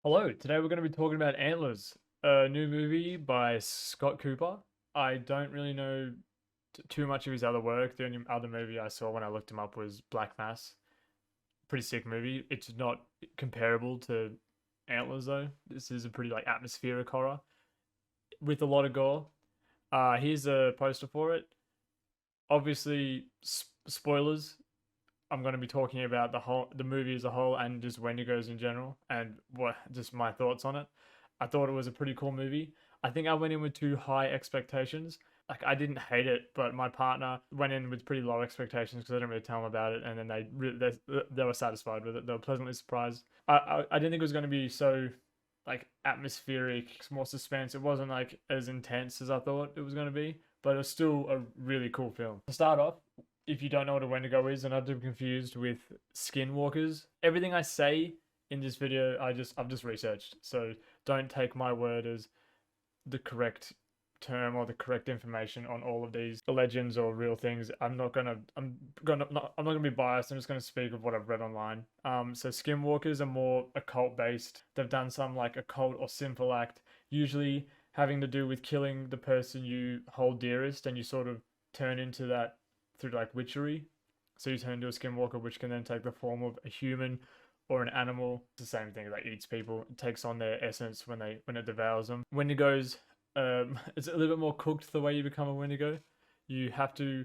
Hello, today we're going to be talking about Antlers, a new movie by Scott Cooper. I don't really know too much of his other work. The only other movie I saw when I looked him up was Black Mass. Pretty sick movie. It's not comparable to Antlers though. This is a pretty like atmospheric horror with a lot of gore. Here's a poster for it. Obviously, spoilers. I'm going to be talking about the movie as a whole and just Wendigos in general and what just my thoughts on it. I thought it was a pretty cool movie. I think I went in with too high expectations. Like I didn't hate it, but my partner went in with pretty low expectations because I didn't really tell them about it, and then they were satisfied with it. They were pleasantly surprised. I didn't think it was going to be so like atmospheric, more suspense. It wasn't like as intense as I thought it was going to be, but it was still a really cool film. To start off, if you don't know what a Wendigo is and not to be confused with skinwalkers, everything I say in this video I've just researched. So don't take my word as the correct term or the correct information on all of these legends or real things. I'm not gonna be biased. I'm just gonna speak of what I've read online. So skinwalkers are more occult based. They've done some like occult or sinful act, usually having to do with killing the person you hold dearest, and you sort of turn into that through like witchery. So you turn into a skinwalker, which can then take the form of a human or an animal. It's the same thing that eats people. It takes on their essence when it devours them. Wendigos, it's a little bit more cooked the way you become a Wendigo. You have to.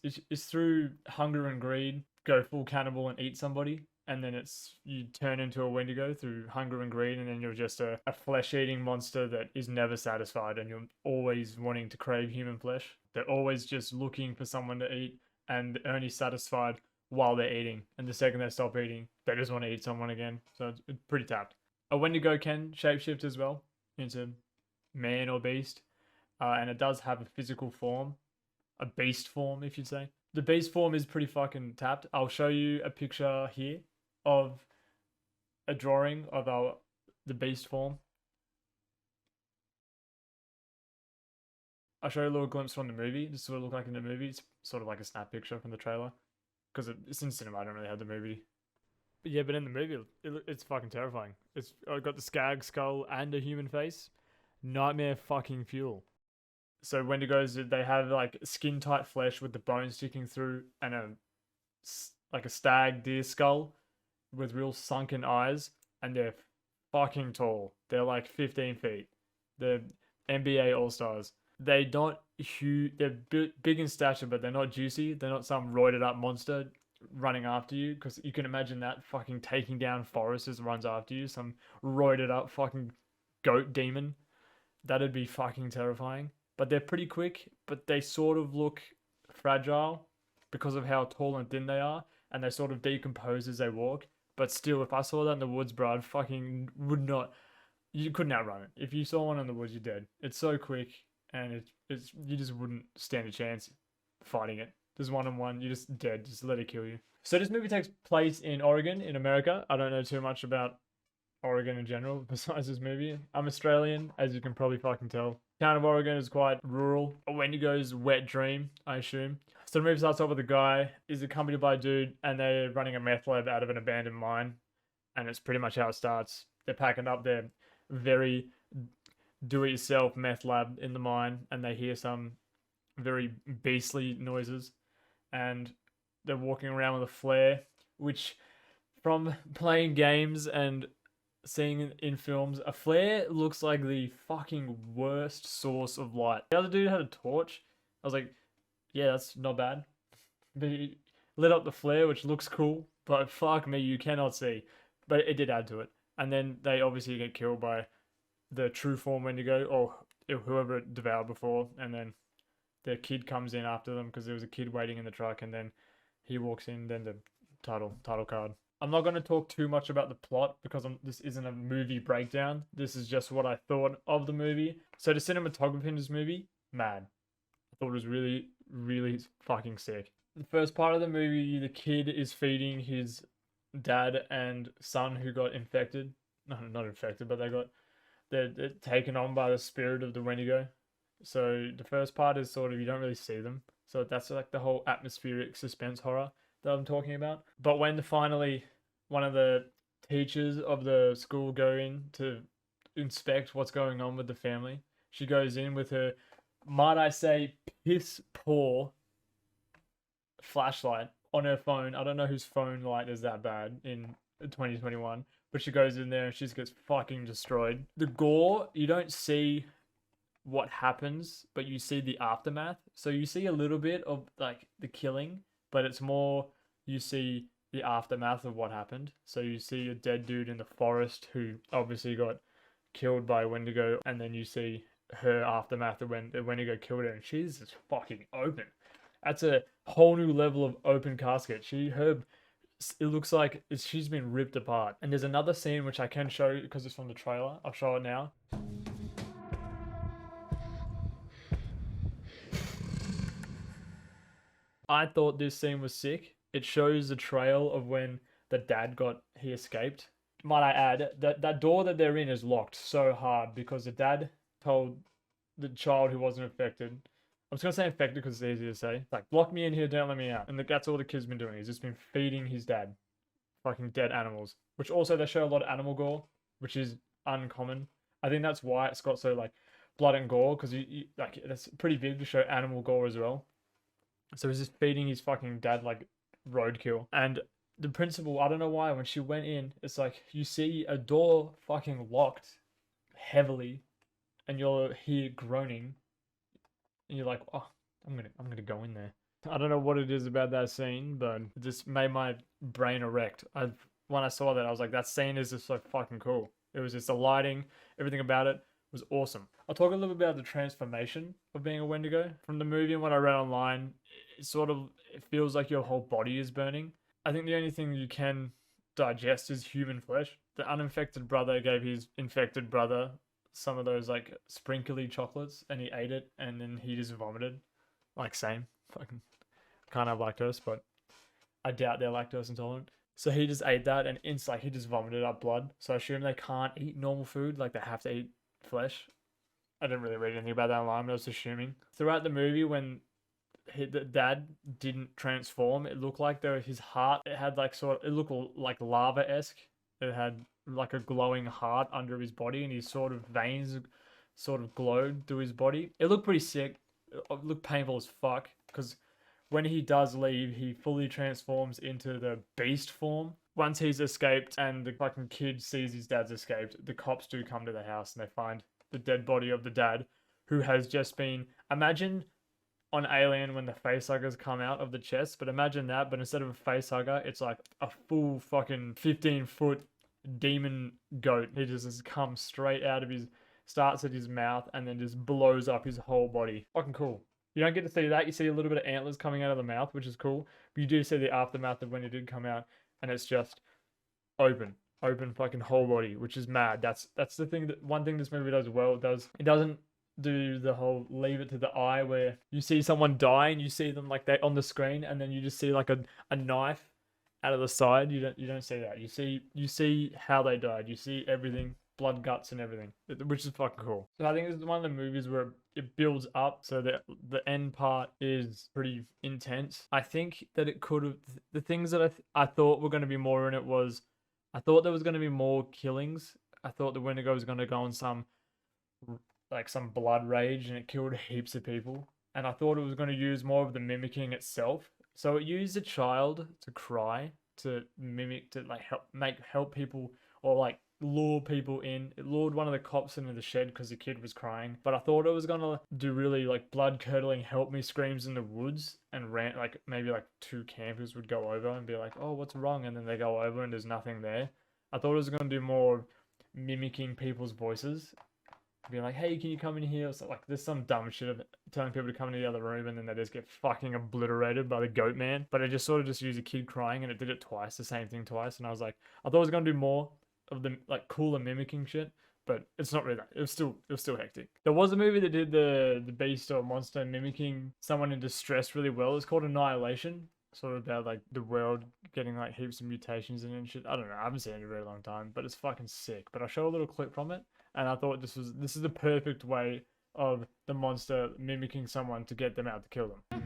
It's through hunger and greed. Go full cannibal and eat somebody, and then you turn into a Wendigo through hunger and greed, and then you're just a flesh-eating monster that is never satisfied, and you're always wanting to crave human flesh. They're always just looking for someone to eat, and only satisfied while they're eating. And the second they stop eating, they just want to eat someone again. So it's pretty tapped. A Wendigo can shapeshift as well into man or beast, and it does have a physical form, a beast form, if you'd say. The beast form is pretty fucking tapped. I'll show you a picture here of a drawing of the beast form. I'll show you a little glimpse from the movie. This is what it looked like in the movie. It's sort of like a snap picture from the trailer because it's in cinema. I don't really have the movie. But yeah, but in the movie, it's fucking terrifying. It's got the skag skull and a human face. Nightmare fucking fuel. So Wendigos, they have like skin tight flesh with the bones sticking through, and like a stag deer skull with real sunken eyes, and they're fucking tall. They're like 15 feet. They're NBA All Stars. They're not huge. They're big in stature, but they're not juicy. They're not some roided up monster running after you, because you can imagine that fucking taking down forests as it runs after you. Some roided up fucking goat demon. That'd be fucking terrifying. But they're pretty quick, but they sort of look fragile because of how tall and thin they are, and they sort of decompose as they walk. But still, if I saw that in the woods, bro, I fucking would not. You couldn't outrun it. If you saw one in the woods, you're dead. It's so quick, and it's you just wouldn't stand a chance fighting it. There's one on one, you're just dead. Just let it kill you. So this movie takes place in Oregon, in America. I don't know too much about Oregon in general besides this movie. I'm Australian, as you can probably fucking tell. Town of Oregon is quite rural. A Wendigo's wet dream, I assume. So the movie starts off with a guy is accompanied by a dude, and they're running a meth lab out of an abandoned mine, and it's pretty much how it starts. They're packing up their very do-it-yourself meth lab in the mine, and they hear some very beastly noises, and they're walking around with a flare, which from playing games and seeing in films, a flare looks like the fucking worst source of light. The other dude had a torch. I was like, yeah, that's not bad. But he lit up the flare, which looks cool, but fuck me, you cannot see. But it did add to it. And then they obviously get killed by the true form Wendigo, or whoever it devoured before, and then their kid comes in after them because there was a kid waiting in the truck, and then he walks in, then the title card. I'm not going to talk too much about the plot because this isn't a movie breakdown. This is just what I thought of the movie. So the cinematography in this movie, mad. I thought it was really, really fucking sick. The first part of the movie, the kid is feeding his dad and son who got infected. No, not infected, but they're taken on by the spirit of the Wendigo. So the first part is sort of, you don't really see them. So that's like the whole atmospheric suspense horror that I'm talking about. But when finally one of the teachers of the school go in to inspect what's going on with the family. She goes in with her, might I say, piss poor flashlight on her phone. I don't know whose phone light is that bad in 2021, but she goes in there and she gets fucking destroyed. The gore, you don't see what happens, but you see the aftermath. So you see a little bit of like the killing, but it's more you see the aftermath of what happened. So you see a dead dude in the forest who obviously got killed by Wendigo, and then you see her aftermath of when the Wendigo killed her, and she's just fucking open. That's a whole new level of open casket. It looks like she's been ripped apart. And there's another scene which I can show you because it's from the trailer. I'll show it now. I thought this scene was sick. It shows the trail of when the dad he escaped. Might I add, that door that they're in is locked so hard because the dad told the child who wasn't affected. I'm just going to say infected because it's easy to say. It's like, lock me in here, don't let me out. And that's all the kid's been doing. He's just been feeding his dad fucking dead animals. Which also, they show a lot of animal gore, which is uncommon. I think that's why it's got so, like, blood and gore, because like, that's pretty big to show animal gore as well. So he's just feeding his fucking dad, like, roadkill. And the principal, I don't know why, when she went in, it's like, you see a door fucking locked heavily, and you're here groaning, and you're like, oh, I'm gonna go in there. I don't know what it is about that scene, but it just made my brain erect. When I saw that, I was like, that scene is just so fucking cool. It was just the lighting, everything about it was awesome. I'll talk a little bit about the transformation of being a Wendigo. From the movie and what I read online, it feels like your whole body is burning. I think the only thing you can digest is human flesh. The uninfected brother gave his infected brother some of those like sprinkly chocolates, and he ate it, and then he just vomited. Like, same. Fucking can't have lactose, but I doubt they're lactose intolerant. So he just ate that, and he just vomited up blood. So I assume they can't eat normal food, like they have to eat flesh. I didn't really read anything about that online, but I was assuming. Throughout the movie, when the dad didn't transform, it looked like his heart, it had like it looked like lava-esque. It had like a glowing heart under his body, and his sort of veins sort of glowed through his body. It looked pretty sick. It looked painful as fuck, because when he does leave, he fully transforms into the beast form. Once he's escaped and the fucking kid sees his dad's escaped, the cops do come to the house and they find the dead body of the dad, who has just been, imagine on Alien when the facehuggers come out of the chest, but imagine that, but instead of a facehugger, it's like a full fucking 15-foot demon goat. He just comes straight out of starts at his mouth and then just blows up his whole body. Fucking cool. You don't get to see that. You see a little bit of antlers coming out of the mouth, which is cool. But you do see the aftermath of when it did come out, and it's just open fucking whole body, which is mad. That's the thing. One thing this movie does well. It doesn't do the whole leave it to the eye where you see someone die and you see them like they on the screen, and then you just see like a knife out of the side. You don't see that. You see how they died. You see everything. Blood, guts, and everything, which is fucking cool. So I think this is one of the movies where it builds up, so that the end part is pretty intense. I think that it could have, the things that I thought were going to be more in it was, I thought there was going to be more killings. I thought the Wendigo was going to go on some blood rage, and it killed heaps of people. And I thought it was going to use more of the mimicking itself. So it used a child to cry, to mimic, to like help people, or like lure people in. It lured one of the cops into the shed because the kid was crying. But I thought it was gonna do really like blood curdling help me screams in the woods, and maybe like two campers would go over and be like, oh, what's wrong? And then they go over and there's nothing there. I thought it was gonna do more mimicking people's voices, be like, hey, can you come in here? So like there's some dumb shit of telling people to come into the other room, and then they just get fucking obliterated by the goat man. But it just sort of just used a kid crying, and it did it twice, the same thing twice. And I was like, I thought it was gonna do more of the like cooler mimicking shit, but it's not really that. It was still hectic. There was a movie that did the beast or monster mimicking someone in distress really well. It's called Annihilation. Sort of about like the world getting like heaps of mutations in it and shit. I don't know. I haven't seen it in a very long time, but it's fucking sick. But I showed a little clip from it, and I thought this is the perfect way of the monster mimicking someone to get them out to kill them.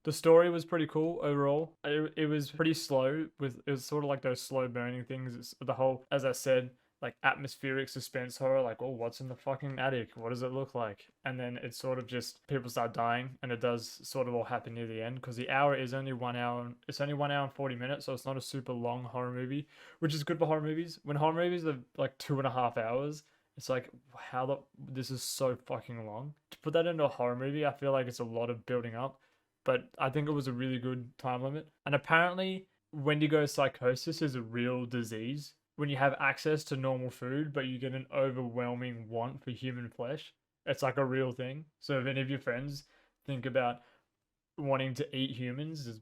The story was pretty cool overall. It was pretty slow it was sort of like those slow burning things. It's the whole, as I said, like atmospheric suspense horror, like, oh, what's in the fucking attic? What does it look like? And then it's sort of just people start dying, and it does sort of all happen near the end because the hour is only 1 hour. It's only 1 hour and 40 minutes, so it's not a super long horror movie, which is good for horror movies. When horror movies are like 2.5 hours, it's like, this is so fucking long. To put that into a horror movie, I feel like it's a lot of building up, but I think it was a really good time limit. And apparently, Wendigo psychosis is a real disease when you have access to normal food, but you get an overwhelming want for human flesh. It's like a real thing. So if any of your friends think about wanting to eat humans, just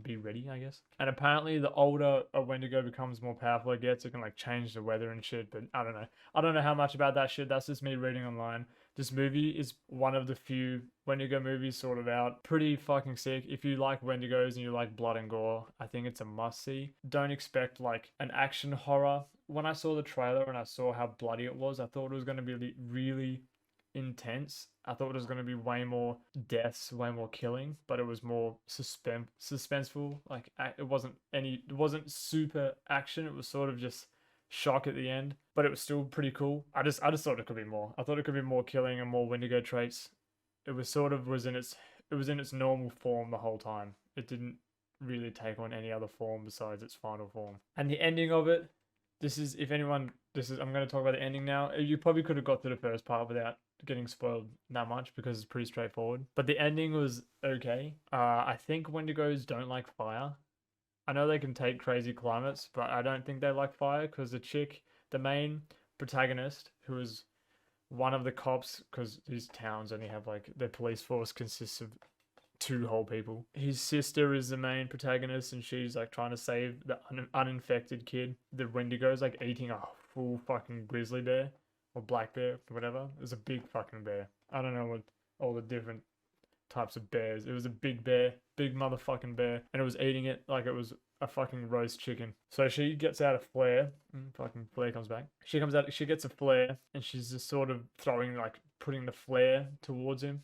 be ready, I guess. And apparently, the older a Wendigo becomes, more powerful it gets. It can like change the weather and shit. But I don't know. I don't know how much about that shit. That's just me reading online. This movie is one of the few Wendigo movies sort of out. Pretty fucking sick. If you like Wendigos and you like blood and gore, I think it's a must see. Don't expect like an action horror. When I saw the trailer and I saw how bloody it was, I thought it was going to be really intense. I thought it was going to be way more deaths, way more killing, but it was more suspenseful. Like it wasn't super action. It was sort of just shock at the end, but it was still pretty cool. I just thought it could be more. I thought it could be more killing and more Wendigo traits. It was in its normal form the whole time. It didn't really take on any other form besides its final form. And the ending of it, I'm going to talk about the ending now. You probably could have got to the first part without getting spoiled that much because it's pretty straightforward. But the ending was okay. I think Wendigos don't like fire. I know they can take crazy climates, but I don't think they like fire because the main protagonist, who is one of the cops, because these towns only have like, their police force consists of 2 whole people. His sister is the main protagonist, and she's like trying to save the uninfected kid. The Wendigo's like eating a full fucking grizzly bear or black bear, whatever. It was a big fucking bear. I don't know what all the different types of bears. It was a big bear, big motherfucking bear, and it was eating it like it was a fucking roast chicken. So she gets out a flare. Fucking flare comes back. She comes out. She gets a flare, and she's just sort of putting the flare towards him,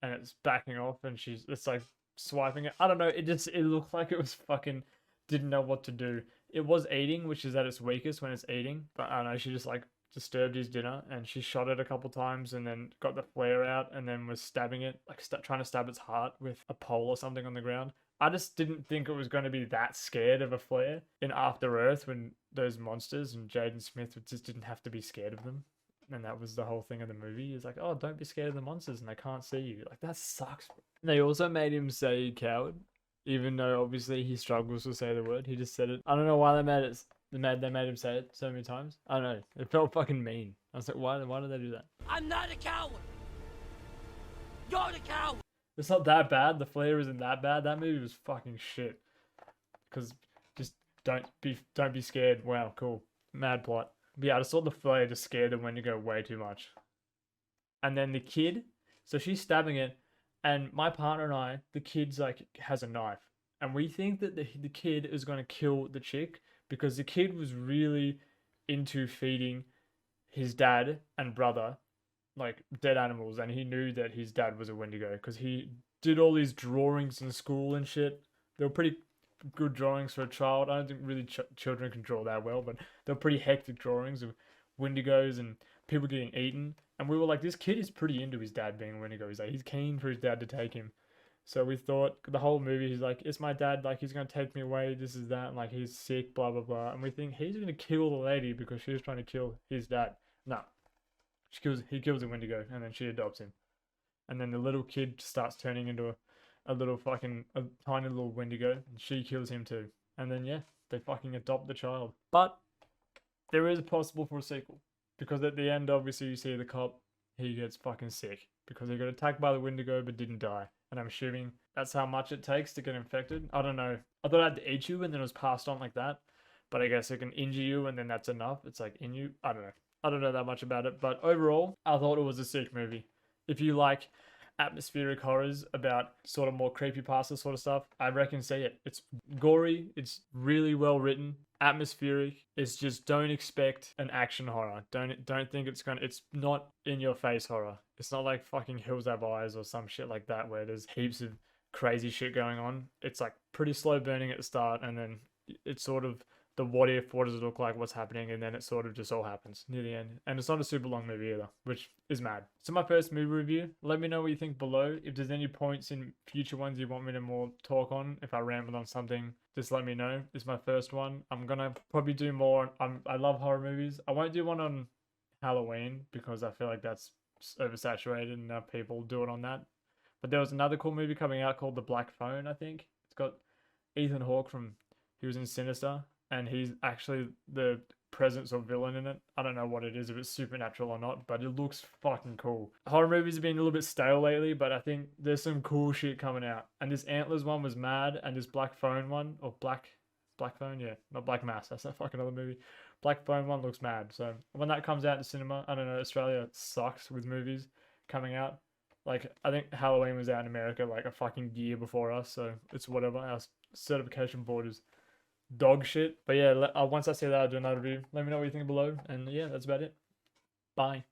and it's backing off, and it's like swiping it. I don't know. It looked like it was fucking didn't know what to do. It was eating, which is at its weakest when it's eating, but I don't know. She just like disturbed his dinner, and she shot it a couple times and then got the flare out and then was stabbing it, like trying to stab its heart with a pole or something on the ground. I just didn't think it was going to be that scared of a flare in After Earth, when those monsters and Jaden Smith just didn't have to be scared of them. And that was the whole thing of the movie. Is like, oh, don't be scared of the monsters and they can't see you. Like, that sucks. They also made him say coward, even though obviously he struggles to say the word. He just said it. I don't know why they made him say it so many times. I don't know. It felt fucking mean. I was like, why did they do that? I'm not a coward. You're the coward. It's not that bad. The flare isn't that bad. That movie was fucking shit. Because just don't be scared. Wow, cool. Mad plot. But yeah, I just thought the flare just scared the Wendigo way too much. And then the kid, so she's stabbing it, and my partner and I, the kid's like has a knife, and we think that the kid is going to kill the chick because the kid was really into feeding his dad and brother like dead animals, and he knew that his dad was a Wendigo because he did all these drawings in school and shit. They were pretty good drawings for a child. I don't think really children can draw that well, but they're pretty hectic drawings of Wendigos and people getting eaten. And we were like, this kid is pretty into his dad being a Wendigo. He's like, he's keen for his dad to take him. So we thought the whole movie, he's like, it's my dad, like he's gonna take me away, this is that, and like he's sick, blah blah blah. And we think he's gonna kill the lady because she was trying to kill his dad. No. He kills the Wendigo, and then she adopts him. And then the little kid starts turning into a tiny little Wendigo, and she kills him too. And then yeah, they fucking adopt the child. But there is possible for a sequel, because at the end, obviously, you see the cop, he gets fucking sick because he got attacked by the Wendigo but didn't die. And I'm assuming that's how much it takes to get infected. I don't know. I thought it had to eat you and then it was passed on like that, but I guess it can injure you and then that's enough. It's like in you. I don't know. I don't know that much about it, but overall, I thought it was a sick movie. If you like atmospheric horrors about sort of more creepypasta sort of stuff, I reckon see it. It's gory, it's really well written, atmospheric. It's just, don't expect an action horror. Don't think it's not in your face horror. It's not like fucking Hills Have Eyes or some shit like that where there's heaps of crazy shit going on. It's like pretty slow burning at the start, and then it's sort of the what if, what does it look like, what's happening, and then it sort of just all happens near the end. And it's not a super long movie either, which is mad. So my first movie review. Let me know what you think below. If there's any points in future ones you want me to more talk on, if I rambled on something, just let me know. This is my first one. I'm gonna probably do more. I love horror movies. I won't do one on Halloween because I feel like that's oversaturated and now people do it on that. But there was another cool movie coming out called The Black Phone, I think. It's got Ethan Hawke from, he was in Sinister, and he's actually the presence or villain in it. I don't know what it is, if it's supernatural or not, but it looks fucking cool. Horror movies have been a little bit stale lately, but I think there's some cool shit coming out. And this Antlers one was mad, and this Black Phone one, or Black Phone, yeah, not Black Mass, that's that fucking other movie. Black Phone one looks mad. So when that comes out to cinema, I don't know, Australia sucks with movies coming out. Like, I think Halloween was out in America like a fucking year before us, so it's whatever. Our certification board is dog shit. But yeah, once I see that, I'll do another review. Let me know what you think below. And yeah, that's about it. Bye.